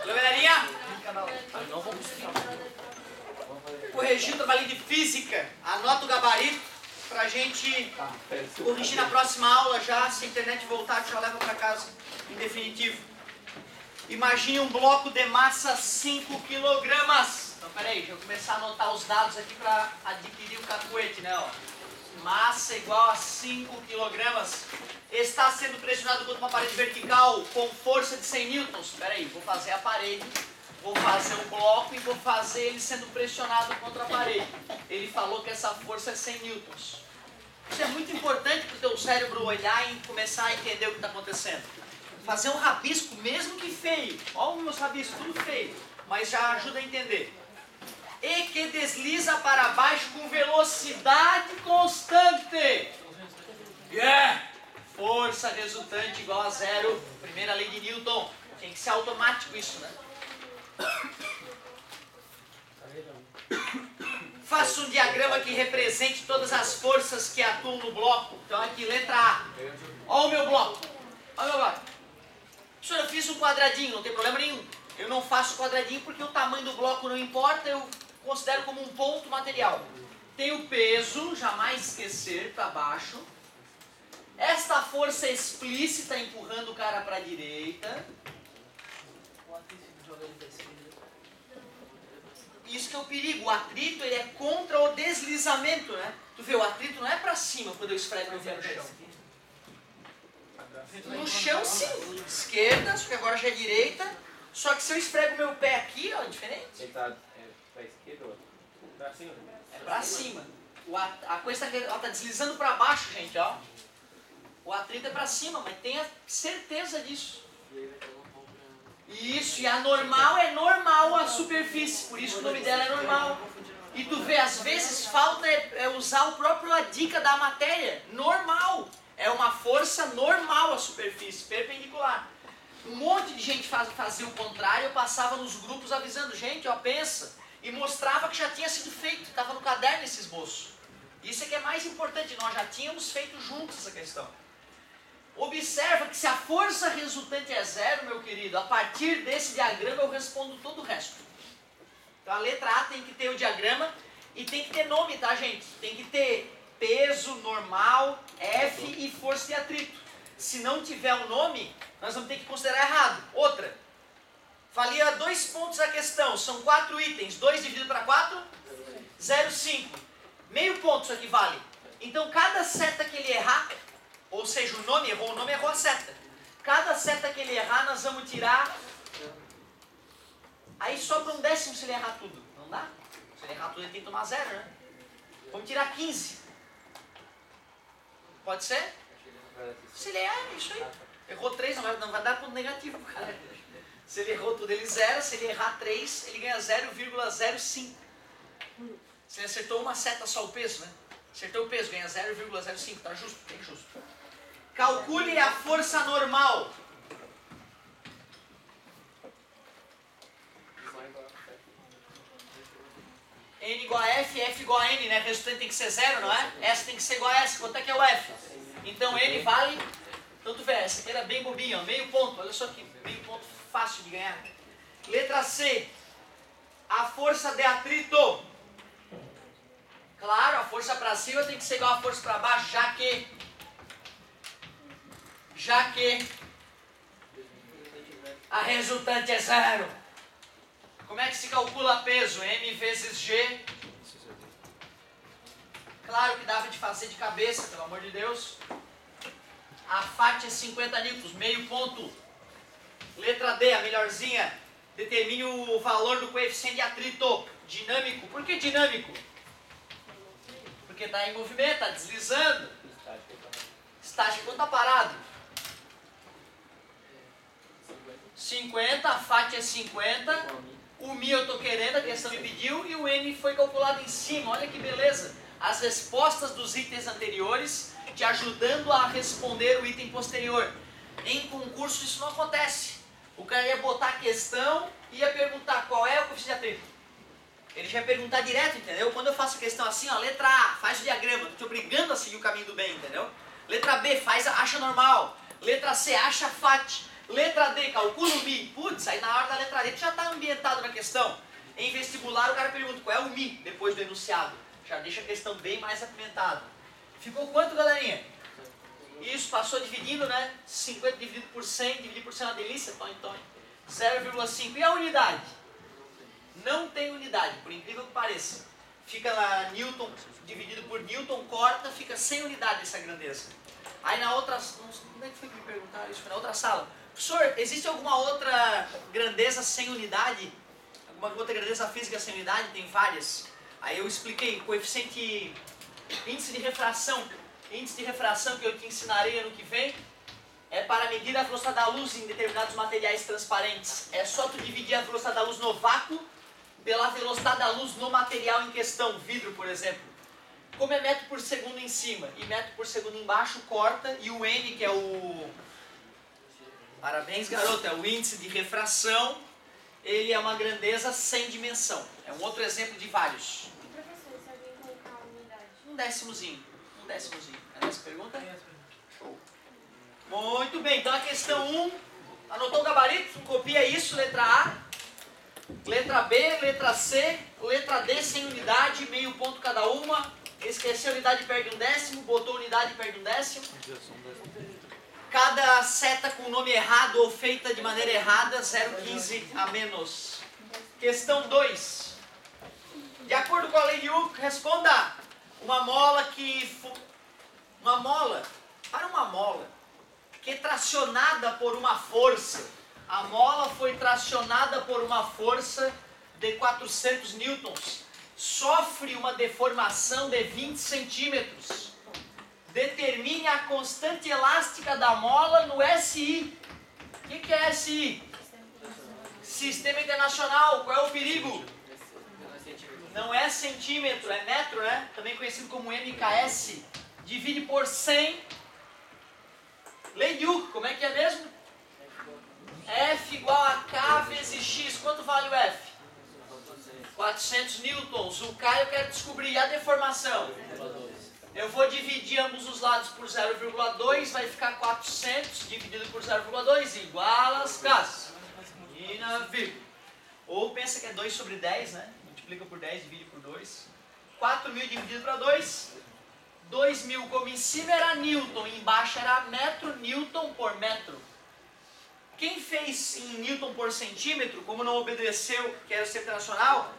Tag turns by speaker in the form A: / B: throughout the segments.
A: Galerinha, corrigindo o trabalho de física, anota o gabarito pra gente corrigir na próxima aula já, se a internet voltar, já leva pra casa, em definitivo. Imagine um bloco de massa 5 kg. Então, peraí, deixa eu começar a anotar os dados aqui para adquirir o cacuete, né? Ó. Massa igual a 5 kg. Está sendo pressionado contra uma parede vertical com força de 100 newtons. Peraí, vou fazer a parede, vou fazer o bloco e vou fazer ele sendo pressionado contra a parede. Ele falou que essa força é 100 newtons. Isso é muito importante para o teu cérebro olhar e começar a entender o que está acontecendo. Fazer um rabisco, mesmo que feio. Olha os meus rabiscos, tudo feio. Mas já ajuda a entender. E que desliza para baixo com velocidade constante. Yeah! Força resultante igual a zero. Primeira lei de Newton. Tem que ser automático isso, né? Faça um diagrama que represente todas as forças que atuam no bloco. Então aqui, letra A. Olha o meu bloco. Olha o meu bloco. Professor, eu fiz um quadradinho, não tem problema nenhum. Eu não faço quadradinho porque o tamanho do bloco não importa, eu considero como um ponto material. Tem o peso, jamais esquecer, para baixo. Esta força explícita empurrando o cara para a direita. Isso que é o perigo. O atrito ele é contra o deslizamento, né? Tu vê, o atrito não é para cima quando eu esfrego meu pé no chão. No chão sim, esquerda, só que agora já é direita. Só que se eu esfrego meu pé aqui, ó, é diferente.
B: Ele tá pra esquerda ou pra cima?
A: É pra cima. A coisa está deslizando para baixo, gente, ó. O atrito é para cima, mas tenha certeza disso. Isso, e a normal é normal a superfície, por isso que o nome dela é normal. E tu vê, às vezes falta usar o próprio a dica da matéria, normal. É uma força normal a superfície, perpendicular. Um monte de gente fazia o contrário, eu passava nos grupos avisando, gente, ó, pensa. E mostrava que já tinha sido feito, estava no caderno esse esboço. Isso é que é mais importante, nós já tínhamos feito juntos essa questão. Observa que se a força resultante é zero, meu querido, a partir desse diagrama eu respondo todo o resto. Então a letra A tem que ter o diagrama e tem que ter nome, tá, gente? Tem que ter peso, normal, F e força de atrito. Se não tiver o nome, nós vamos ter que considerar errado. Outra, valia 2 pontos a questão, são 4 itens, 2 dividido para 4, 0,5. Meio ponto isso aqui vale. Então cada seta que ele errar, ou seja, o nome errou a seta. Cada seta que ele errar, nós vamos tirar. Aí sobra um décimo se ele errar tudo. Não dá? Se ele errar tudo, ele tem que tomar 0, né? Vamos tirar 15. Pode ser? Se ele errar, é isso aí. Errou 3, não vai dar ponto negativo, cara. Se ele errou tudo, ele zera. Se ele errar 3, ele ganha 0,05. Se ele acertou uma seta só o peso, né? Acertou o peso, ganha 0,05. Tá justo? Bem justo. Calcule a força normal. N igual a F, F igual a N, né? O resultante tem que ser 0, não é? S tem que ser igual a S. Quanto é que é o F? Então N vale... Então tu vê, essa aqui era bem bobinha, ó, meio ponto. Olha só aqui, meio ponto fácil de ganhar. Letra C. A força de atrito. Claro, a força para cima tem que ser igual a força para baixo, já que a resultante é 0. Como é que se calcula peso? M vezes G. Claro que dava de fazer de cabeça, pelo amor de Deus. A FAT é 50 newtons, meio ponto. Letra D, a melhorzinha. Determine o valor do coeficiente de atrito dinâmico. Por que dinâmico? Porque está em movimento, está deslizando. Estático quando está parado. 50, a FAT é 50. O Mi eu estou querendo, a questão me pediu. E o N foi calculado em cima. Olha que beleza. As respostas dos itens anteriores te ajudando a responder o item posterior. Em concurso isso não acontece. O cara ia botar a questão e ia perguntar qual é o coeficiente de atrito. Ele já ia perguntar direto, entendeu? Quando eu faço a questão assim, ó, letra A, faz o diagrama, estou te obrigando a seguir o caminho do bem, entendeu? Letra B, acha normal. Letra C, acha FAT. Letra D, calcula o Mi. Putz, aí na hora da letra D tu já está ambientado na questão. Em vestibular o cara pergunta qual é o Mi depois do enunciado. Já deixa a questão bem mais apimentada. Ficou quanto, galerinha? Isso, passou dividindo, né? 50 dividido por 100, dividido por 100 é uma delícia, então 0,5. E a unidade? Não tem unidade, por incrível que pareça. Fica lá Newton, dividido por Newton, corta, fica sem unidade essa grandeza. Aí na outra... Onde é que foi que me perguntaram isso? Foi na outra sala. Professor, existe alguma outra grandeza sem unidade? Alguma outra grandeza física sem unidade? Tem várias. Aí eu expliquei, coeficiente... Índice de refração. Índice de refração que eu te ensinarei ano que vem é para medir a velocidade da luz em determinados materiais transparentes. É só tu dividir a velocidade da luz no vácuo pela velocidade da luz no material em questão, vidro, por exemplo. Como é metro por segundo em cima e metro por segundo embaixo, corta, e o N, que é o... Parabéns, garoto, é o índice de refração, ele é uma grandeza sem dimensão. É um outro exemplo de vários.
C: Professor, se alguém colocar a unidade?
A: Um décimozinho. É essa pergunta? Show. Muito bem, então a questão 1, anotou o gabarito? Copia isso, letra A. Letra B, letra C, letra D sem unidade, meio ponto cada uma. Esqueceu a unidade, perde um décimo, botou unidade, perde um décimo. Cada seta com nome errado ou feita de maneira errada, 0,15 a menos. Questão 2. De acordo com a lei de Hooke, responda. Para uma mola que é tracionada por uma força, a mola foi tracionada por uma força de 400 newtons, sofre uma deformação de 20 centímetros. Determine a constante elástica da mola no SI. O que é SI? Sistema Internacional. Qual é o perigo? Não é centímetro, é metro, né? Também conhecido como MKS. Divide por 100. Lei de Hooke, como é que é mesmo? F igual a K vezes X. Quanto vale o F? 400 newtons. O K eu quero descobrir. E a deformação? Eu vou dividir ambos os lados por 0,2. Vai ficar 400 dividido por 0,2 igual às Ks. E na vírgula. Ou pensa que é 2 sobre 10, né? Multiplica por 10, divide por 2. 4.000 dividido para 2. 2.000, como em cima era Newton, e embaixo era metro, Newton por metro. Quem fez em Newton por centímetro, como não obedeceu, que era o Sistema Internacional,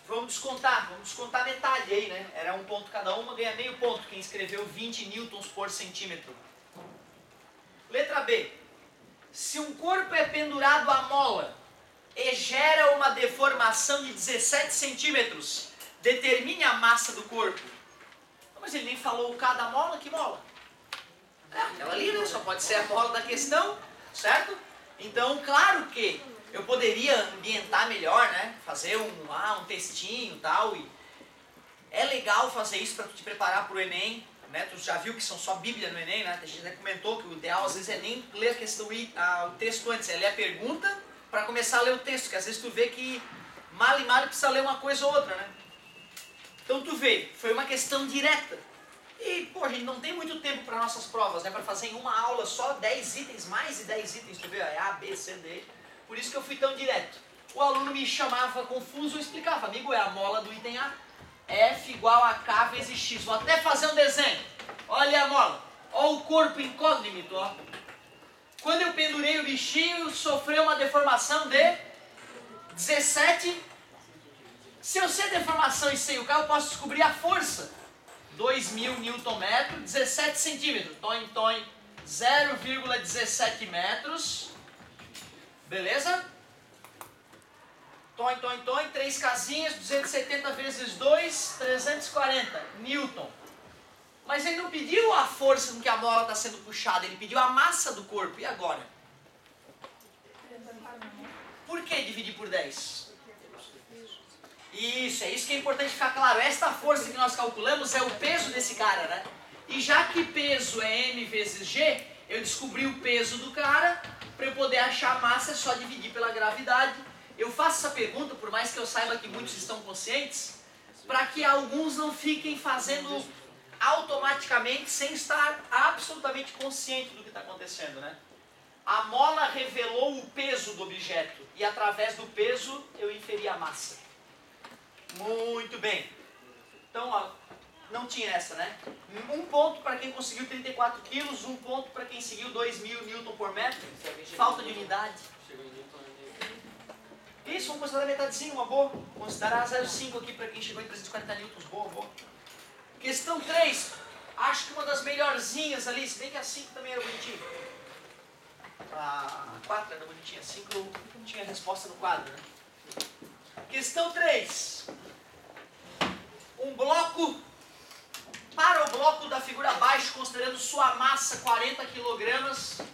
A: vamos descontar metade aí, né? Era um ponto cada uma, ganha meio ponto quem escreveu 20 newtons por centímetro. Letra B. Se um corpo é pendurado à mola e gera uma deformação de 17 centímetros, determine a massa do corpo. Mas ele nem falou o K da mola, que mola? É aquela ali, né? Só pode ser a mola da questão, certo? Então, claro que eu poderia ambientar melhor, né? Fazer um textinho e tal. E é legal fazer isso para te preparar para o Enem, né? Tu já viu que são só Bíblia no Enem, né? A gente já comentou que o ideal às vezes é nem ler a questão, o texto antes, é ler a pergunta para começar a ler o texto, que às vezes tu vê que mal e mal precisa ler uma coisa ou outra, né? Então tu vê, foi uma questão direta. E, pô, a gente não tem muito tempo para nossas provas, né? Para fazer em uma aula só 10 itens, mais de 10 itens, tu vê? A, B, C, D. Por isso que eu fui tão direto. O aluno me chamava confuso, eu explicava. Amigo, é a mola do item A. F igual a K vezes X. Vou até fazer um desenho. Olha a mola. Olha o corpo incógnito, ó. Quando eu pendurei o bichinho, sofreu uma deformação de 17. Se eu sei a deformação e sei o K, eu posso descobrir a força. 2.000 Nm, 17 centímetros. Toim, 0,17 metros. Beleza? Toim, 3 casinhas, 270 vezes 2, 340 Newton. Mas ele não pediu a força com que a mola está sendo puxada, ele pediu a massa do corpo. E agora? Por que dividir por 10? Isso, é isso que é importante ficar claro. Esta força que nós calculamos é o peso desse cara, né? E já que peso é M vezes G, eu descobri o peso do cara. Para eu poder achar a massa é só dividir pela gravidade. Eu faço essa pergunta, por mais que eu saiba que muitos estão conscientes, para que alguns não fiquem fazendo automaticamente, sem estar absolutamente consciente do que está acontecendo, né? A mola revelou o peso do objeto e através do peso eu inferi a massa. Muito bem. Então, ó, não tinha essa, né? Um ponto para quem conseguiu 34 quilos, um ponto para quem seguiu 2.000 Newton por metro. Falta de unidade. Isso, vamos considerar metadezinha, uma boa. Considerar 0,5 aqui para quem chegou em 340 newtons, boa, boa. Questão 3. Acho que uma das melhorzinhas ali, se bem que a 5 também era bonitinha. A 4 era bonitinha, a 5 eu tinha resposta no quadro, né? Questão 3. Um bloco, para o bloco da figura abaixo, considerando sua massa 40 kg.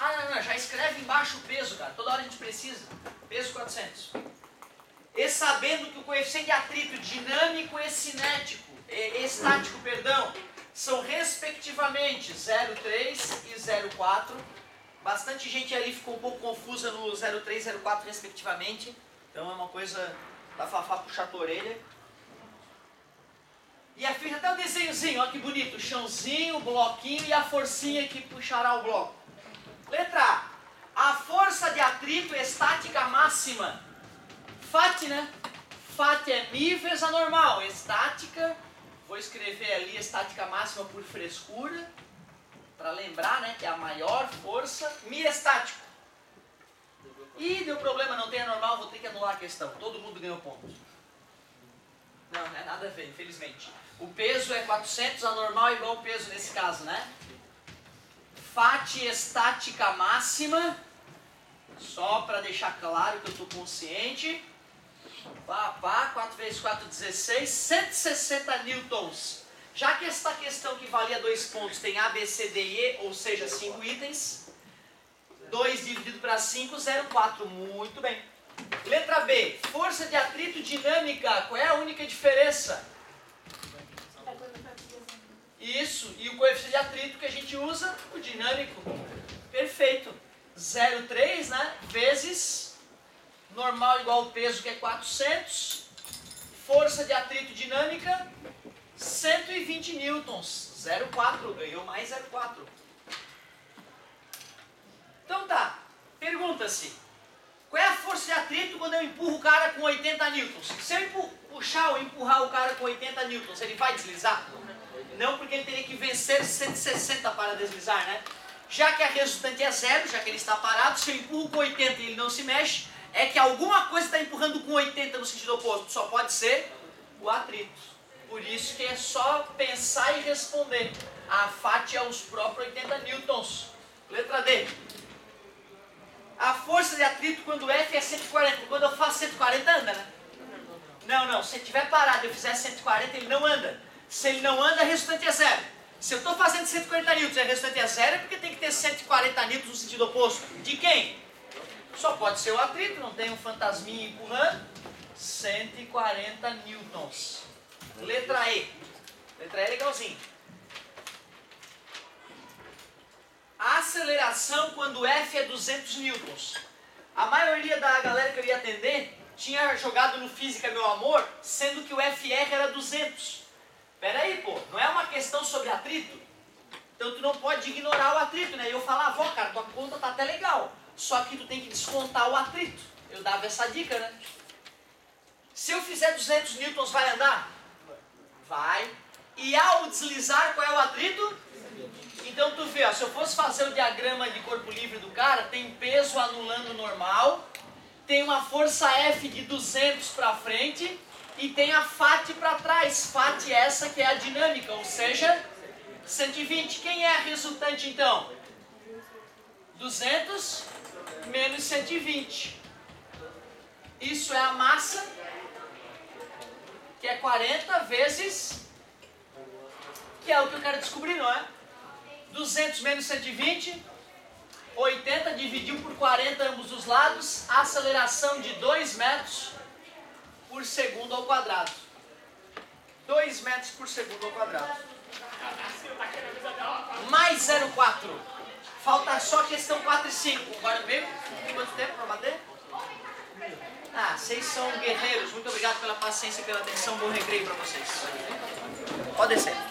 A: Ah, não, já escreve embaixo o peso, cara. Toda hora a gente precisa. Peso 400. E sabendo que o coeficiente de atrito dinâmico e cinético, estático, perdão, são respectivamente 0,3 e 0,4. Bastante gente ali ficou um pouco confusa no 0,3 e 0,4 respectivamente. Então é uma coisa da Fafá puxar a orelha. E a ficha até o desenhozinho, olha que bonito. O chãozinho, o bloquinho e a forcinha que puxará o bloco. Letra A. A força de atrito estática máxima. FAT, né? FAT é μ vezes a normal. Estática, vou escrever ali estática máxima por frescura, para lembrar, né, que é a maior força. μ estático. Ih, deu problema, não tem a normal, vou ter que anular a questão. Todo mundo ganhou ponto. Não, não é nada a ver, infelizmente. O peso é 400, a normal é igual ao peso nesse caso, né? FAT estática máxima, só para deixar claro que eu estou consciente. 4 vezes 4, 16, 160 newtons. Já que esta questão que valia 2 pontos tem A, B, C, D e E, ou seja, 5 itens, 2 dividido para 5, 0,4. Muito bem. Letra B. Força de atrito dinâmica. Qual é a única diferença? Isso. E o coeficiente de atrito que a gente usa? O dinâmico. Perfeito. 0,3, né? Vezes normal igual ao peso, que é 400. Força de atrito dinâmica, 120 newtons. 0,4. Ganhou mais 0,4. Então tá. Pergunta-se. Qual é a força de atrito quando eu empurro o cara com 80 newtons? Se eu puxar ou empurrar o cara com 80 newtons, ele vai deslizar? Não, porque ele teria que vencer 160 para deslizar, né? Já que a resultante é zero, já que ele está parado, se eu empurro com 80 e ele não se mexe, é que alguma coisa está empurrando com 80 no sentido oposto. Só pode ser o atrito. Por isso que é só pensar e responder. A FAT é os próprios 80 newtons. Letra D. A força de atrito quando F é 140. Quando eu faço 140 anda, né? Não. Se ele estiver parado e eu fizer 140, ele não anda. Se ele não anda, a resultante é zero. Se eu estou fazendo 140 newtons e a resultante é zero, é porque tem que ter 140 newtons no sentido oposto. De quem? Só pode ser o atrito, não tem um fantasminha empurrando. 140 newtons. Letra E. Letra E é legalzinho. A aceleração quando F é 200 newtons. A maioria da galera que eu ia atender tinha jogado no Física Meu Amor, sendo que o FR era 200. Pera aí, pô, não é uma questão sobre atrito? Então tu não pode ignorar o atrito, né? E eu falava, ó, cara, tua conta tá até legal, só que tu tem que descontar o atrito. Eu dava essa dica, né? Se eu fizer 200 newtons, vai andar? Vai. E ao deslizar, qual é o atrito? Então tu vê, ó, se eu fosse fazer o diagrama de corpo livre do cara, tem peso anulando o normal, tem uma força F de 200 para frente e tem a FAT para trás. FAT essa que é a dinâmica, ou seja, 120. Quem é a resultante então? 200 menos 120. Isso é a massa, que é 40 vezes, que é o que eu quero descobrir, não é? 200 menos 120, 80, dividiu por 40 ambos os lados, aceleração de 2 metros por segundo ao quadrado. 2 metros por segundo ao quadrado. Mais 0,4. Falta só a questão 4 e 5. Agora mesmo, quanto tempo para bater? Ah, vocês são guerreiros. Muito obrigado pela paciência e pela atenção. Bom recreio para vocês. Pode descer.